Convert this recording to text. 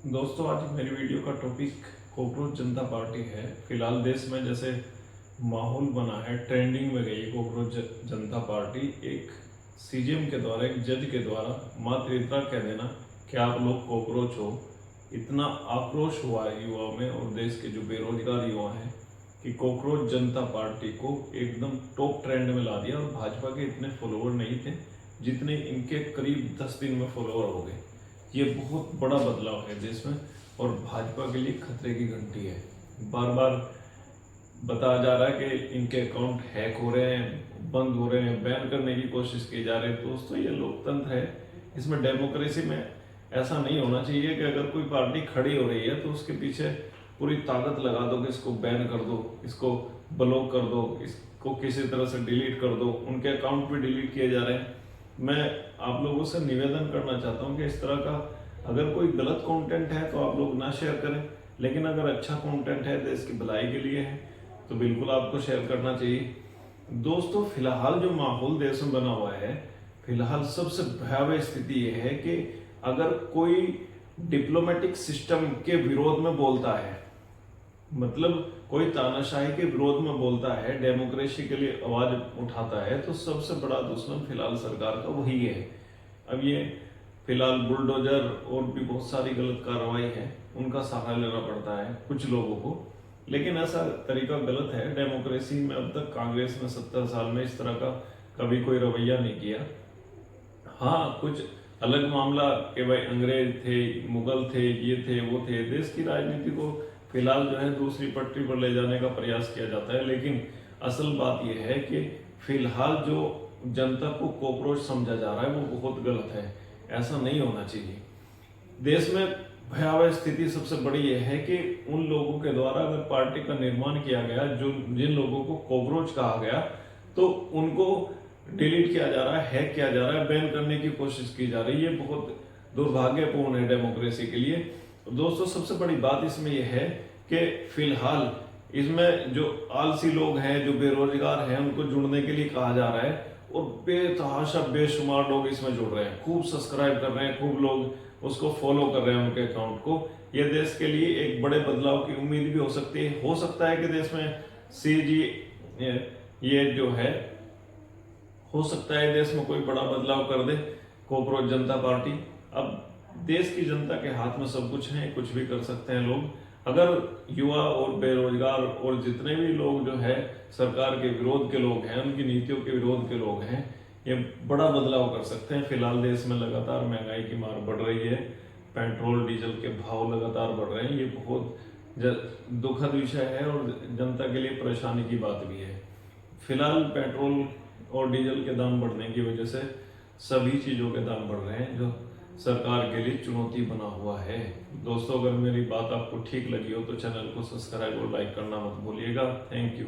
दोस्तों, आज मेरी वीडियो का टॉपिक कॉकरोच जनता पार्टी है। फिलहाल देश में जैसे माहौल बना है, ट्रेंडिंग में गई कॉकरोच जनता पार्टी। एक सीजीएम के द्वारा, एक जज के द्वारा मात्र इतना कह देना कि आप लोग कॉकरोच हो, इतना आक्रोश हुआ है युवाओं में और देश के जो बेरोजगार युवा हैं कि कॉकरोच जनता पार्टी को एकदम टॉप ट्रेंड में ला दिया। और भाजपा के इतने फॉलोअर नहीं थे जितने इनके करीब 10 दिन में फॉलोअर हो गए। ये बहुत बड़ा बदलाव है देश में और भाजपा के लिए खतरे की घंटी है। बार बार बताया जा रहा है कि इनके अकाउंट हैक हो रहे हैं, बंद हो रहे हैं, बैन करने की कोशिश की जा रही है। दोस्तों, ये लोकतंत्र है, इसमें डेमोक्रेसी में ऐसा नहीं होना चाहिए कि अगर कोई पार्टी खड़ी हो रही है तो उसके पीछे पूरी ताकत लगा दो कि इसको बैन कर दो, इसको ब्लॉक कर दो, इसको किसी तरह से डिलीट कर दो। उनके अकाउंट भी डिलीट किए जा रहे हैं। मैं आप लोगों से निवेदन करना चाहता हूं कि इस तरह का अगर कोई गलत कंटेंट है तो आप लोग ना शेयर करें, लेकिन अगर अच्छा कंटेंट है, देश की भलाई के लिए है, तो बिल्कुल आपको शेयर करना चाहिए। दोस्तों, फिलहाल जो माहौल देश में बना हुआ है, फिलहाल सबसे भयावह स्थिति यह है कि अगर कोई डिप्लोमेटिक सिस्टम के विरोध में बोलता है, मतलब कोई तानाशाही के विरोध में बोलता है, डेमोक्रेसी के लिए आवाज उठाता है, तो सबसे बड़ा दुश्मन फिलहाल सरकार का वही है। अब ये फिलहाल बुलडोजर और भी बहुत सारी गलत कार्रवाई है, उनका सहारा लेना पड़ता है कुछ लोगों को, लेकिन ऐसा तरीका गलत है। डेमोक्रेसी में अब तक कांग्रेस ने 70 साल में इस तरह का कभी कोई रवैया नहीं किया। हाँ, कुछ अलग मामला कि भाई अंग्रेज थे, मुगल थे, ये थे, वो थे, देश की राजनीति को फिलहाल जो है दूसरी पटरी पर ले जाने का प्रयास किया जाता है। लेकिन असल बात यह है कि फिलहाल जो जनता को कॉकरोच समझा जा रहा है वो बहुत गलत है, ऐसा नहीं होना चाहिए। देश में भयावह स्थिति सबसे बड़ी यह है कि उन लोगों के द्वारा अगर पार्टी का निर्माण किया गया, जो जिन लोगों को कॉकरोच कहा गया, तो उनको डिलीट किया जा रहा है, हैक किया जा रहा है, बैन करने की कोशिश की जा रही है। बहुत दुर्भाग्यपूर्ण है डेमोक्रेसी के लिए। दोस्तों, सबसे बड़ी बात इसमें यह है कि फिलहाल इसमें जो आलसी लोग हैं, जो बेरोजगार हैं, उनको जुड़ने के लिए कहा जा रहा है और बेतहाशा बेशुमार लोग इसमें जुड़ रहे हैं, खूब सब्सक्राइब कर रहे हैं, खूब लोग उसको फॉलो कर रहे हैं, उनके अकाउंट को। यह देश के लिए एक बड़े बदलाव की उम्मीद भी हो सकती है। हो सकता है कि देश में सीजी ये जो है, हो सकता है देश में कोई बड़ा बदलाव कर दे कॉकरोच जनता पार्टी। अब देश की जनता के हाथ में सब कुछ है, कुछ भी कर सकते हैं लोग। अगर युवा और बेरोजगार और जितने भी लोग जो है सरकार के विरोध के लोग हैं, उनकी नीतियों के विरोध के लोग हैं, ये बड़ा बदलाव कर सकते हैं। फिलहाल देश में लगातार महंगाई की मार बढ़ रही है, पेट्रोल डीजल के भाव लगातार बढ़ रहे हैं। ये बहुत दुखद विषय है और जनता के लिए परेशानी की बात भी है। फिलहाल पेट्रोल और डीजल के दाम बढ़ने की वजह से सभी चीज़ों के दाम बढ़ रहे हैं, जो सरकार के लिए चुनौती बना हुआ है। दोस्तों, अगर मेरी बात आपको ठीक लगी हो तो चैनल को सब्सक्राइब और लाइक करना मत भूलिएगा। Thank you.